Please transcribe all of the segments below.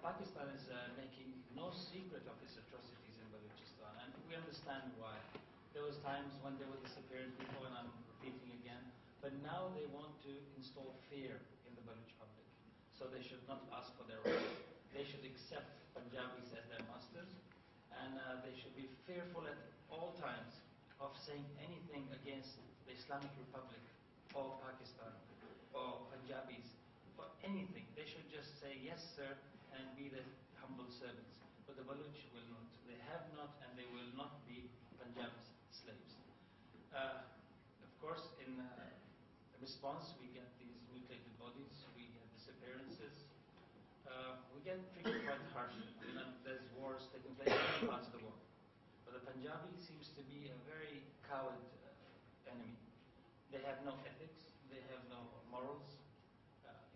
Pakistan is making no secret of its atrocities in Balochistan, and we understand why. There was times when they were disappearing before, and I'm repeating again, but now they want to install fear in the Baloch public. So they should not ask for their rights. They should accept Punjabis as their masters, and they should be fearful at all times of saying anything against the Islamic Republic or Pakistan or Punjabis or anything. They should just say yes sir and be the humble servants. But the Baloch will not. They have not, and they will not be Punjab's slaves. Of course, in response, we get these mutilated bodies, we get disappearances, we get treated quite harshly. There's wars taking place in many parts of the world. But the Punjabi seems to be a very coward enemy. They have no ethics, they have no morals.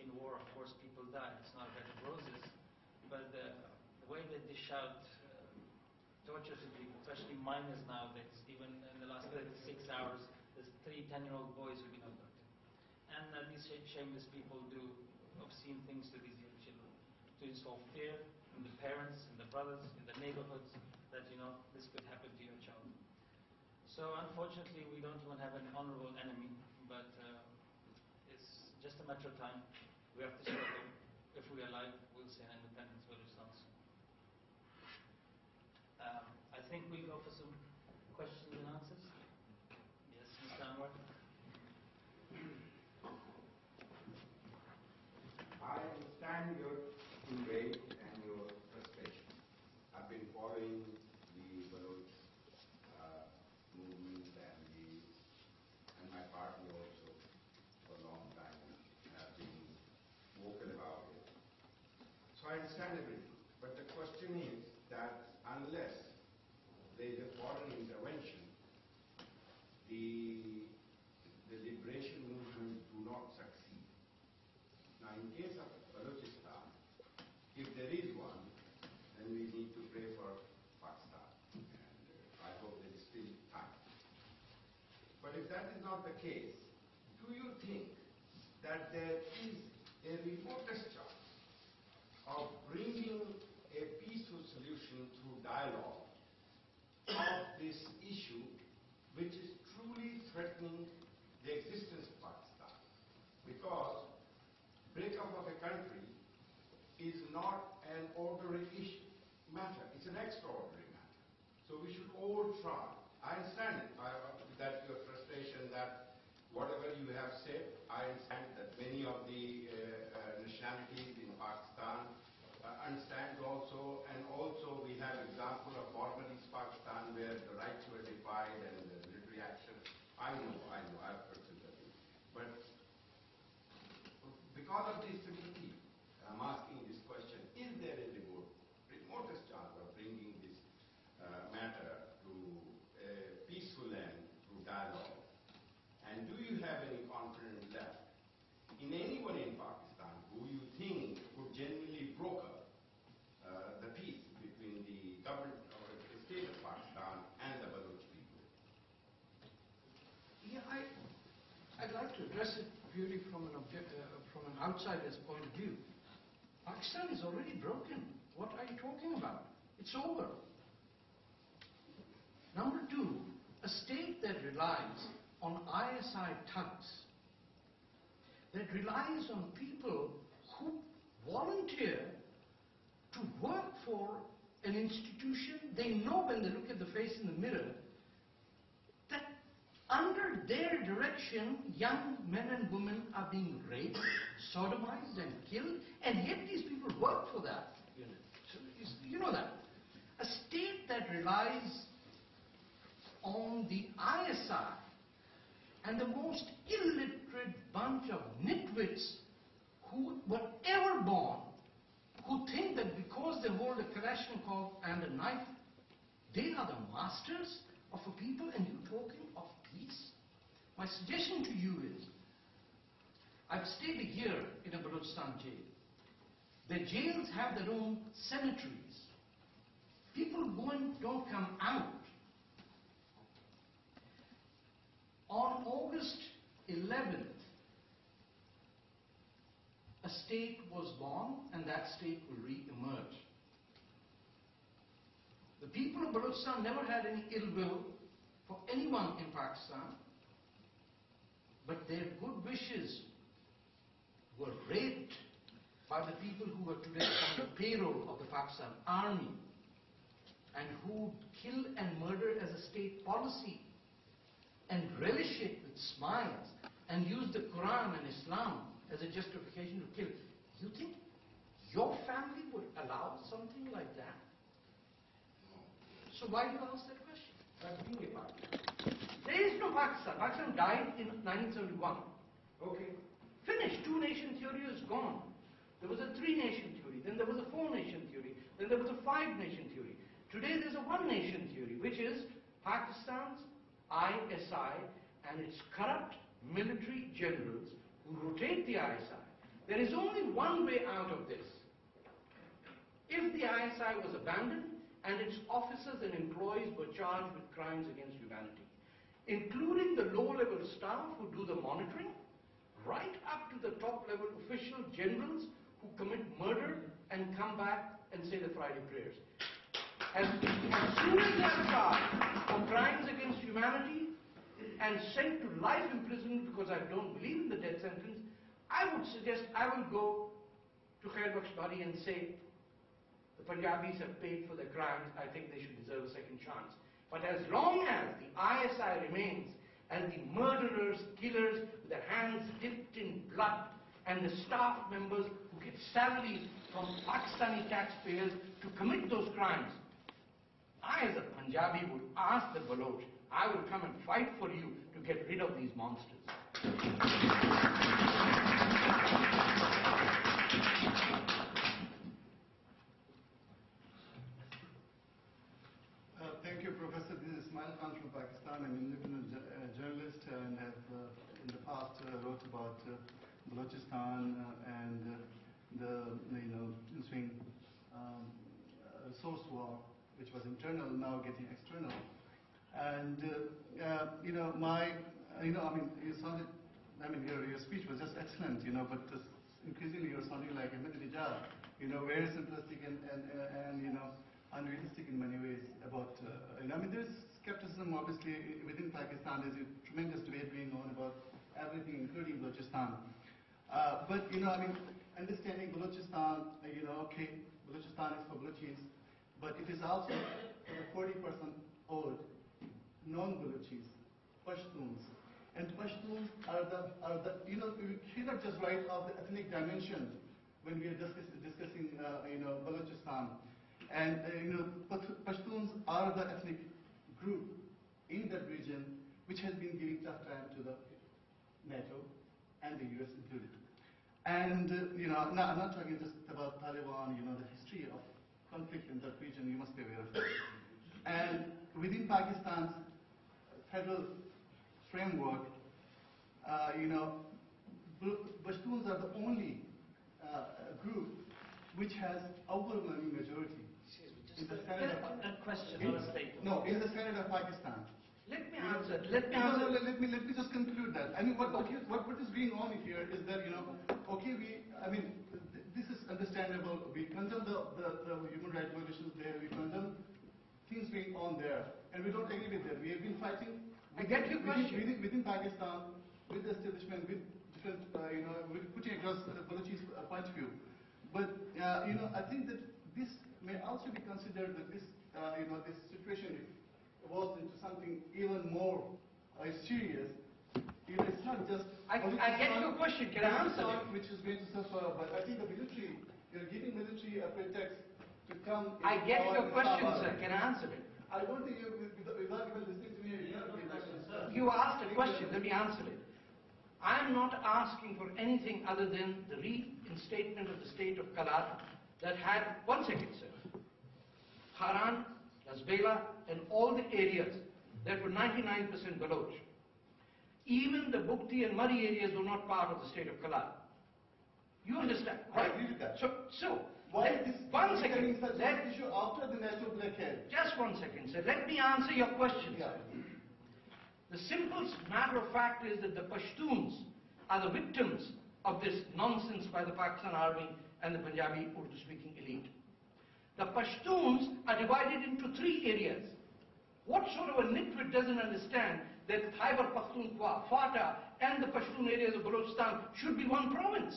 In war, of course, people die. It's not a bed of roses. But the way they dish out torture to people, especially minors nowadays, even in the last 36 hours, there's 3 10-year-old boys who've been abducted. And these shameless people do obscene things to these young children to install fear in the parents, in the brothers, in the neighborhoods that, this could happen to your child. So unfortunately, we don't even have an honorable enemy, but it's just a matter of time. We have to struggle. If we are alive, we'll see an independence Balochistan soon. I think we'll go for some questions and answers. Yes, Mr. Anwar. I understand your debate and your frustration. I've been following the Baloch movement and my party also for a long time, and I've been vocal about it. So I understand everything. But the question is that unless there is a foreign intervention, the liberation movement do not succeed. Now, in case of Balochistan, if there is one, then we need to pray for Pakistan. And I hope there is still time. But if that is not the case, do you think that there is a remotest chance of bringing a peaceful solution through dialogue of this issue, which is truly threatening the existence of Pakistan? Because breakup of a country is not an ordinary matter, it's an extraordinary matter. So we should all try. I understand it, that your frustration, that whatever you have said, I understand that many of the nationalities in Pakistan understand also, and also we have example of former East Pakistan where the rights were defied and the military action. I know, I've pursued that. But because of this sympathy, I'm asking this question: is there a remotest chance of bringing this matter to a peaceful end through dialogue? And do you have any confidence left in anyone in Pakistan who you think would genuinely broker the peace between the government or the state of Pakistan and the Baloch people? Yeah, I'd like to address it purely from an outsider's point of view. Pakistan is already broken. What are you talking about? It's over. Number 2, a state that relies on ISI thugs, that relies on people who volunteer to work for an institution they know when they look at the face in the mirror that under their direction young men and women are being raped, sodomized and killed, and yet these people work for that unit. So you know that. A state that relies on the ISI and the most illiterate bunch of nitwits who were ever born, who think that because they hold a Kalashnikov and a knife, they are the masters of a people, and you talking of peace? My suggestion to you is, I've stayed a year in a Balochistan jail. The jails have their own cemeteries. People don't come out. On August 11th, a state was born and that state will re-emerge. The people of Balochistan never had any ill will for anyone in Pakistan, but their good wishes were raped by the people who were today on the payroll of the Pakistan army and who kill and murder as a state policy and relish it with smiles and use the Quran and Islam as a justification to kill. You think your family would allow something like that? So why do you ask that question? That's being a Pakistan. There is no Pakistan. Pakistan died in 1971. Okay. Finished. Two-nation theory is gone. There was a three-nation theory, then there was a four-nation theory, then there was a five-nation theory. Today there's a one-nation theory, which is Pakistan's ISI and its corrupt military generals who rotate the ISI. There is only one way out of this. If the ISI was abandoned and its officers and employees were charged with crimes against humanity, including the low-level staff who do the monitoring, right up to the top-level official generals who commit murder and come back and say the Friday prayers. As soon as they are charged for crimes against humanity and sent to life imprisonment because I don't believe in the death sentence, I would suggest I will go to Khair Bakhsh Bari and say, the Punjabis have paid for their crimes, I think they should deserve a second chance. But as long as the ISI remains as the murderers, killers with their hands dipped in blood, and the staff members who get salaries from Pakistani taxpayers to commit those crimes, I as a Punjabi would ask the Baloch, I will come and fight for you to get rid of these monsters. Thank you, Professor. This is Ismail Khan from Pakistan. I'm an independent journalist and have in the past wrote about Balochistan and the ensuing resource war, which was internal, now getting external. And you sounded. Your speech was just excellent, but increasingly you're sounding like Ahmed Rijal, very simplistic and unrealistic in many ways about, there's skepticism obviously within Pakistan. There's a tremendous debate going on about everything, including Balochistan. But, understanding Balochistan, okay, Balochistan is for Balochis, but it is also for the 40% old non-Balochis, Pashtuns. And Pashtuns are the we cannot just write off the ethnic dimension when we are discussing, Balochistan. And Pashtuns are the ethnic group in that region which has been giving tough time to the NATO and the US included. And I'm not talking just about Taliban. The history of conflict in that region, you must be aware of it. And within Pakistan's federal framework, Pashtuns are the only group which has overwhelming majority. Excuse me, just a question, not a statement. No, in the Senate of Pakistan. Let me answer. Let me just conclude that. What is going on here is that this is understandable. We condemn the human rights violations there. We condemn things going on there, and we don't agree with that. We have been fighting. I get your question. Within Pakistan, with the establishment, with different, with putting across Balochi's point of view. But I think that this may also be considered that this this situation evolves into something even more serious. It's not just. I get your question. Can I answer it? Which is going to suffer, but I think the military, you're giving military a pretext to come. I get your question, sir. Can I answer it? I don't think without even listening to me, you asked a question. Let me answer it. I'm not asking for anything other than the reinstatement of the state of Kalat that had, 1 second, sir, Haran, Lasbela, and all the areas that were 99% Baloch. Even the Bukti and Mari areas were not part of the state of Kalat. You understand? I agree with that. So why is this 1 second. such an issue after the national blockade? Just 1 second, sir. Let me answer your question. Yeah. The simple matter of fact is that the Pashtuns are the victims of this nonsense by the Pakistan Army and the Punjabi Urdu-speaking elite. The Pashtuns are divided into 3 areas. What sort of a nitwit doesn't understand that Khyber Pakhtunkhwa, FATA, and the Pashtun areas of Balochistan should be one province?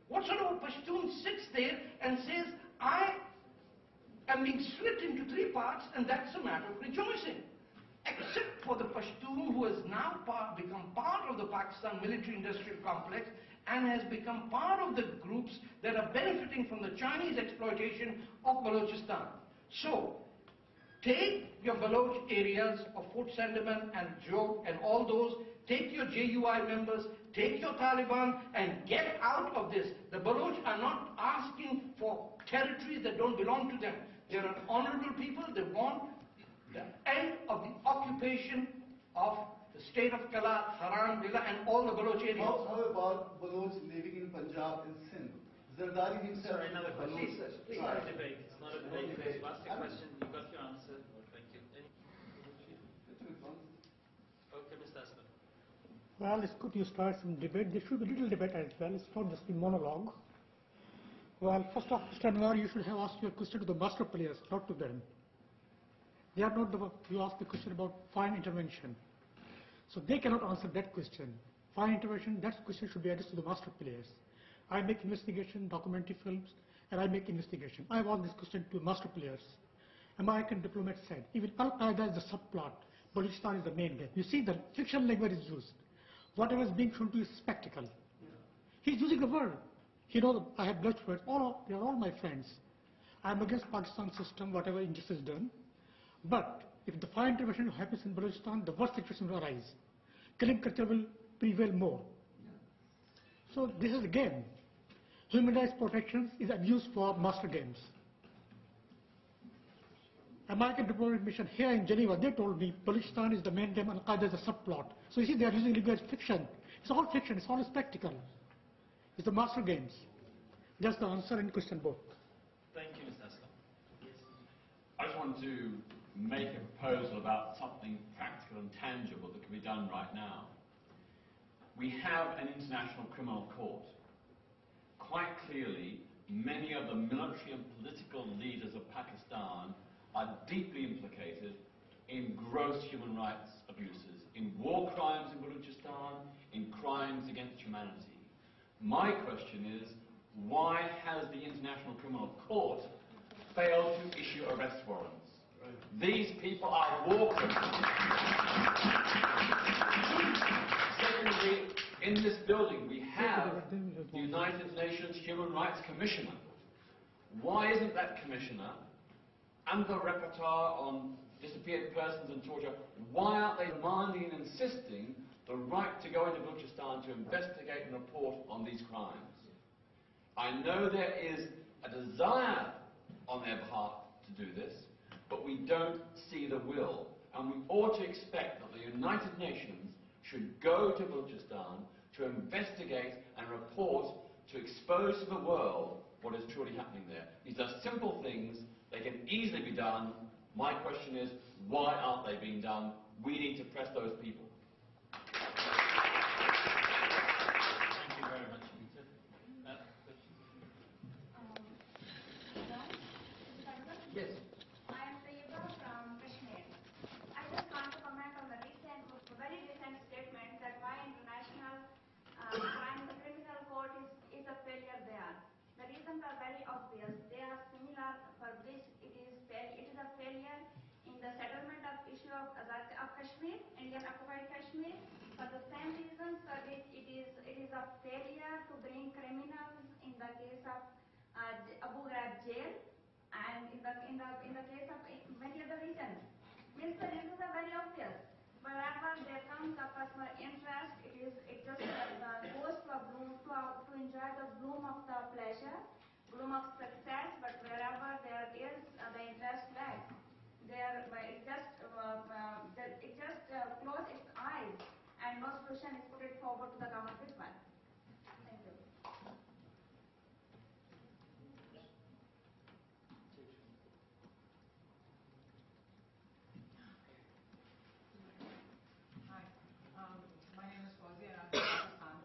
What sort of a Pashtun sits there and says, I am being split into 3 parts and that's a matter of rejoicing? Except for the Pashtun who has now become part of the Pakistan military-industrial complex and has become part of the groups that are benefiting from the Chinese exploitation of Balochistan. So, take your Baloch areas of Fort Sandaman and Jog and all those, take your JUI members, take your Taliban and get out of this. The Baloch are not asking for territories that don't belong to them. They are honorable people. They want the end of the occupation of the state of Kalat, Haran, Bila and all the Baloch areas. How about Baloch living in Punjab and Sindh? Zardari himself. Sorry, another question. Please, sir, please. It's not a debate. It's not a debate. You asked your question, you got your answer. Thank you. Okay, Mr. Aslam. Well, it's good you start some debate. There should be a little debate as well. It's not just a monologue. Well, first off, Mr. Anwar, you should have asked your question to the master players, not to them. They are not the one. You asked the question about fine intervention. So they cannot answer that question. Fine intervention, that question should be addressed to the master players. I make investigation, documentary films, and I make investigation. I asked this question to master players. American diplomats said, even Al-Qaeda is the subplot, Balochistan is the main game. You see, the fiction language is used. Whatever is being shown to you is spectacle. He's using the word. He knows I have blunt words. They are all my friends. I am against Pakistan system, whatever injustice is done. But if the fire intervention happens in Balochistan, the worst situation will arise. Killing culture will prevail more. So this is a game. Human rights protection is abused for master games. American diplomatic mission here in Geneva, they told me Balochistan is the main game and Al-Qaeda is a subplot. So you see, they are using language fiction. It's all fiction, it's all a spectacle. It's the master games. That's the answer in question both. Thank you, Mr. Aslam. Yes. I just want to make a proposal about something practical and tangible that can be done right now. We have an international criminal court. Quite clearly, many of the military and political leaders of Pakistan are deeply implicated in gross human rights abuses, in war crimes in Balochistan, in crimes against humanity. My question is, why has the International Criminal Court failed to issue arrest warrants? These people are war criminals. Secondly, in this building we have the United Nations Human Rights Commissioner. Why isn't that commissioner and the rapporteur on disappeared persons and torture, why aren't they demanding and insisting the right to go into Balochistan to investigate and report on these crimes? I know there is a desire on their behalf to do this, but we don't see the will, and we ought to expect that the United Nations should go to Balochistan to investigate and report, to expose to the world what is truly happening there. These are simple things, they can easily be done. My question is, why aren't they being done? We need to press those people. Thank you very much, Peter. Yes. I am Tayyaba from Kashmir. I just want to comment on the very recent statement that why international crime, the criminal court is a failure there. The reasons are very obvious. They are similar for which it is a failure in the settlement of issue of Kashmir, Indian occupied Kashmir. For the same reasons for which it is a failure to bring criminals in the case of Abu Ghraib jail. And in the case of many other regions, means the reasons are very obvious. Wherever there comes the personal interest, it just goes to enjoy the bloom of the pleasure, bloom of success. But wherever there is the interest lags, it just closes its eyes, and no solution is put forward to the common people. Thank you. Hi, my name is Fauzi and I'm from Pakistan.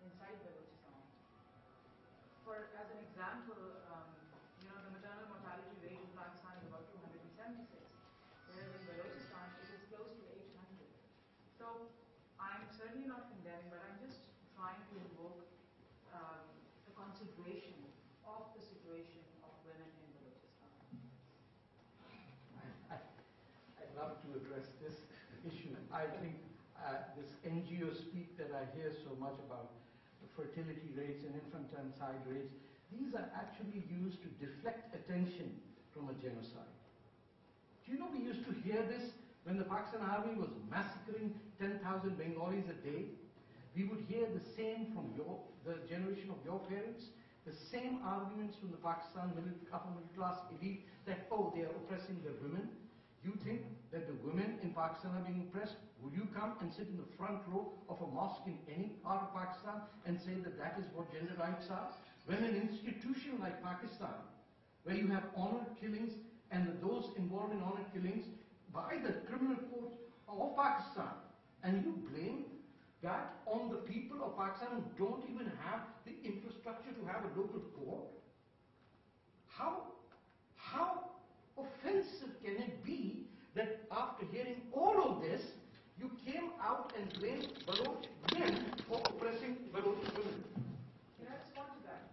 inside Balochistan. As an example, the maternal mortality rate in Pakistan is about 276, whereas in Balochistan it is close to 800. So I'm certainly not condemning, but I'm just trying to invoke the consideration of the situation of women in Balochistan. I'd love to address this issue. I think this NGO speak that I hear so much about, the fertility rates and infanticide rates, these are actually used to deflect attention from a genocide. Do you know we used to hear this when the Pakistan army was massacring 10,000 Bengalis a day? We would hear the same from the generation of your parents, the same arguments from the Pakistan upper middle class elite that, oh, they are oppressing the women. You think that the women in Pakistan are being oppressed? Would you come and sit in the front row of a mosque in any part of Pakistan and say that that is what gender rights are? When an institution like Pakistan, where you have honor killings and those involved in honor killings by the criminal court of Pakistan, and you blame that on the people of Pakistan who don't even have the infrastructure to have a local court? How offensive can it be that after hearing all of this, you came out and blamed Baloch men for oppressing Baloch women? Can I respond to that?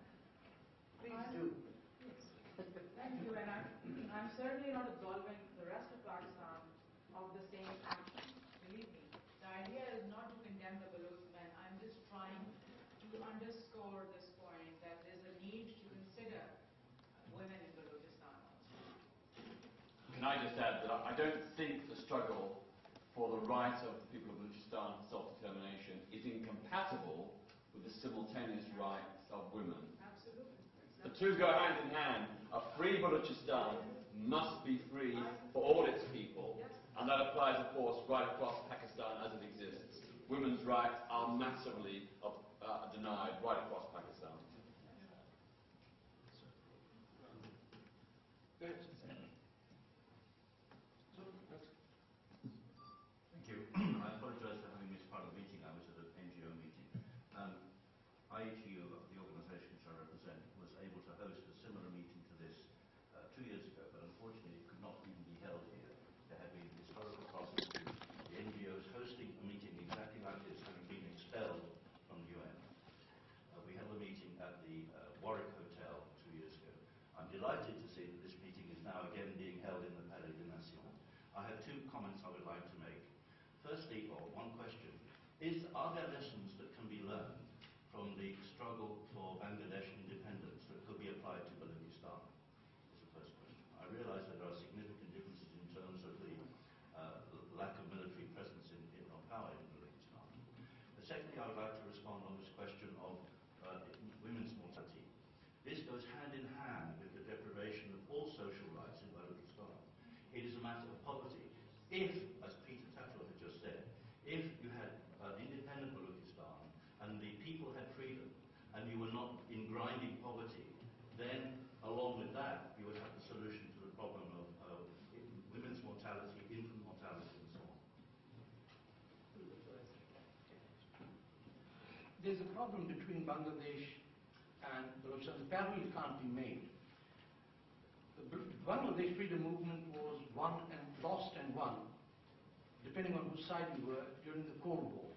Please do. Yes. Thank you, and I'm certainly not absolving the rest of Pakistan of the same action. Believe me, the idea is not to condemn the Baloch men. I'm just trying to underscore this point that there's a need to consider women in Balochistan. Can I just add that I don't think the struggle for the right of the people of Balochistan for self-determination is incompatible with the simultaneous rights of women. Absolutely. The two go hand in hand. A free Balochistan must be free for all its people, and that applies, of course, right across Pakistan as it exists. Women's rights are massively denied right across Pakistan. Thank you. I apologize for having missed part of the meeting. I was at an NGO meeting. IHU, the organisation which I represent, was able to host a similar meeting to this 2 years ago, but unfortunately it could not even be held here. There had been historical processes, the NGOs hosting a meeting exactly like this, having been expelled from the UN. We held a meeting at the Warwick Hotel 2 years ago. I'm delighted to see that this meeting is now again being held in the Palais des Nations. I have two comments I would like to make. Firstly, or one question, are there lessons that can be learned from the struggle for Bangladesh independence that could be applied to Balochistan? That's the first question. I realise that there are significant differences in terms of the lack of military presence or power in Balochistan. Secondly, I would like to respond on this question of women's mortality. This goes hand in hand with the deprivation of all social rights in Balochistan. It is a matter of poverty. If, as Peter Tatlow had just said, if you had independent Balochistan and the people had freedom and you were not in grinding poverty, then along with that you would have the solution to the problem of women's mortality, infant mortality and so on. There's a problem between Bangladesh and Balochistan. The parallel can't be made. The Bangladesh freedom movement was won and lost and won, depending on whose side you were, during the Cold War.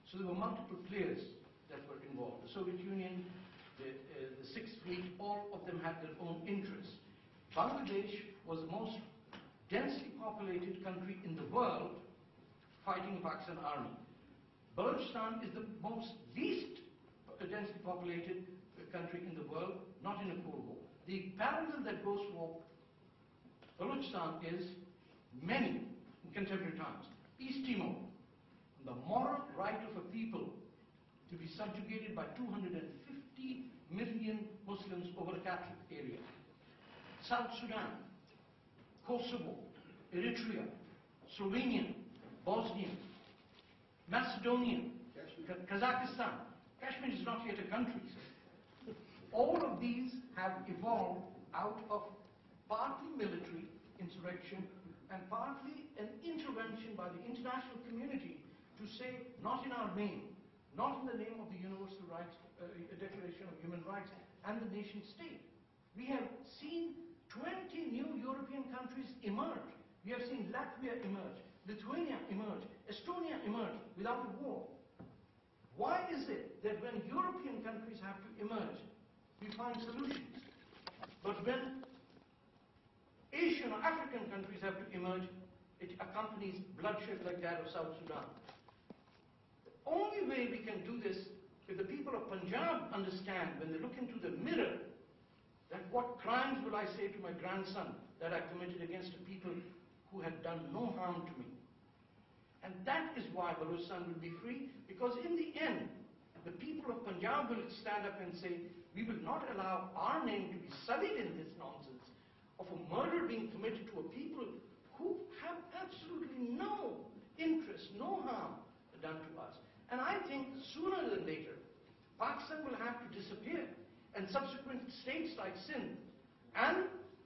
So there were multiple players that were involved. The Soviet Union, the Sixth Fleet, all of them had their own interests. Bangladesh was the most densely populated country in the world fighting the Pakistan army. Balochistan is the most least densely populated country in the world, not in a Cold War. The parallel that goes for Balochistan is many in contemporary times. East Timor, the moral right of a people to be subjugated by 250 million Muslims over a Catholic area. South Sudan, Kosovo, Eritrea, Slovenia, Bosnia, Macedonia, Kazakhstan. Kashmir is not yet a country. All of these have evolved out of partly military insurrection and partly an intervention by the international community to say, not in our name, not in the name of the Universal Rights, Declaration of Human Rights and the nation state. We have seen 20 new European countries emerge. We have seen Latvia emerge, Lithuania emerge, Estonia emerge without a war. Why is it that when European countries have to emerge, we find solutions, but when Asian or African countries have to emerge, it accompanies bloodshed like that of South Sudan? The only way we can do this, if the people of Punjab understand, when they look into the mirror, that what crimes will I say to my grandson that I committed against a people who had done no harm to me? And that is why Balochistan will be free, because in the end, the people of Punjab will stand up and say, we will not allow our name to be sullied in this nonsense of a murder being committed to a people who have absolutely no interest, no harm done to us. And I think sooner than later, Pakistan will have to disappear, and subsequent states like Sindh and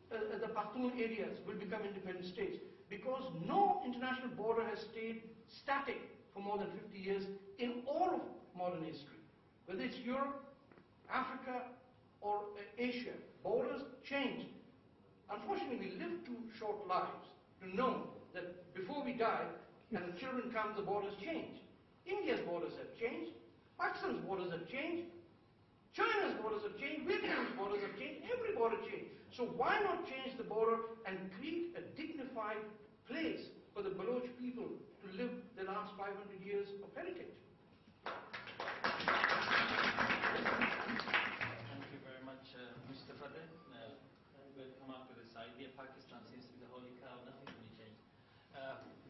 the Pakhtun areas will become independent states, because no international border has stayed static for more than 50 years in all of modern history. Whether it's Europe, Africa, or Asia, borders change. Unfortunately, we live too short lives to know that before we die and the children come, the borders change. India's borders have changed, Pakistan's borders have changed, China's borders have changed, Vietnam's borders have changed, every border changed. So why not change the border and create a dignified place for the Baloch people to live the last 500 years of heritage? Thank you very much, Mr. Fateh. We'll come up with this idea. Pakistan seems to be the holy cow, nothing can be changed.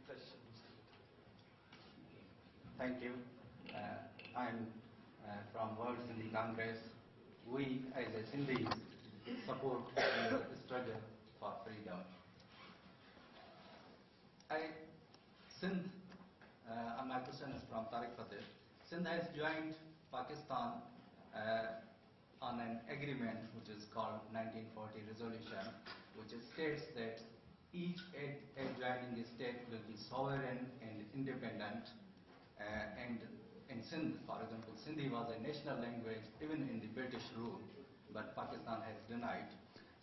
Question, Mr. Thank you. I'm from World Sindhi Congress. We as a Sindhis support the struggle for freedom. Sindh, my question is from Tariq Fateh. Sindh has joined Pakistan on an agreement which is called 1940 resolution, which states that each adjoining state will be sovereign and independent, and in Sindh, for example, Sindhi was a national language even in the British rule, but Pakistan has denied.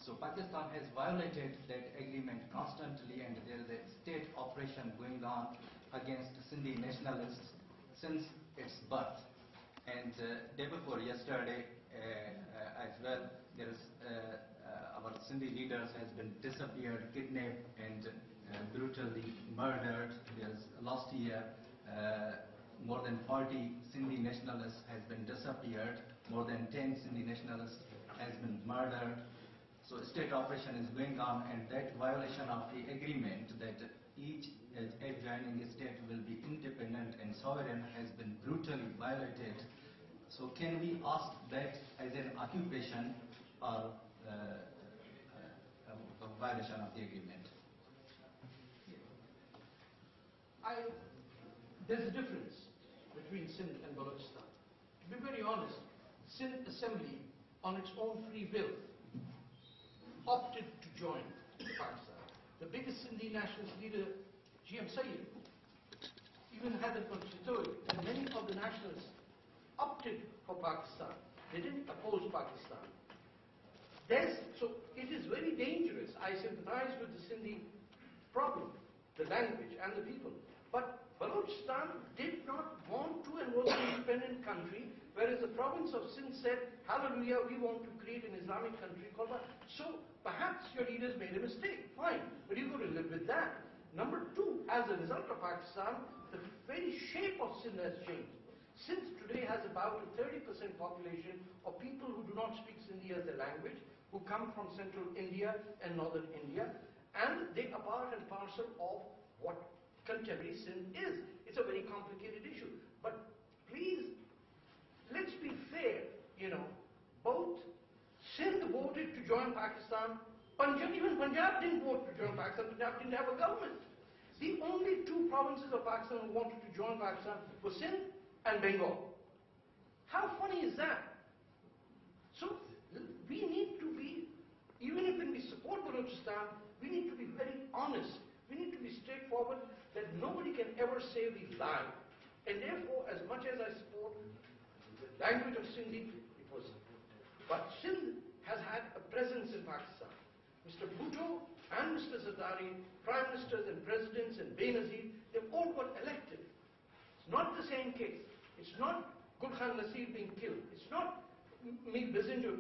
So Pakistan has violated that agreement constantly, and there is a state operation going on against Sindhi nationalists since its birth. And day before yesterday as well, there is our Sindhi leaders has been disappeared, kidnapped, and brutally murdered. There's last year more than 40 Sindhi nationalists has been disappeared. More than 10 Sindhi nationalists has been murdered. So a state operation is going on, and that violation of the agreement that each adjoining state will be independent and sovereign has been brutally violated. So can we ask that as an occupation or a violation of the agreement? There's a difference between Sindh and Balochistan. To be very honest, Sindh Assembly, on its own free will, opted to join Pakistan. The biggest Sindhi nationalist leader, G.M. Sayyid, even had a constitution, and many of the nationalists opted for Pakistan. They didn't oppose Pakistan. So it is very dangerous. I sympathize with the Sindhi problem, the language and the people. But Balochistan did not want to and was an independent country, whereas the province of Sindh said, hallelujah, we want to create an Islamic country called that. So perhaps your leaders made a mistake, fine, but you've got to live with that. Number two, as a result of Pakistan, the very shape of Sindh has changed. Sindh today has about a 30% population of people who do not speak Sindhi as their language, who come from central India and northern India, and they are part and parcel of what contemporary Sindh is. It's a very complicated issue. But please, let's be fair, both Sindh voted to join Pakistan, even Punjab didn't vote to join Pakistan, Punjab didn't have a government. The only two provinces of Pakistan who wanted to join Pakistan were Sindh and Bengal. How funny is that? So we need to be, even if when we support Balochistan, we need to be very honest. We need to be straightforward, that nobody can ever say we lied. And therefore, as much as I support the language of Sindhi, it was. But Sindh has had a presence in Pakistan. Mr. Bhutto and Mr. Zardari, prime ministers and presidents and Benazir, they've all got elected. It's not the same case. It's not Gul Khan Nasir being killed. It's not Mir Bazindur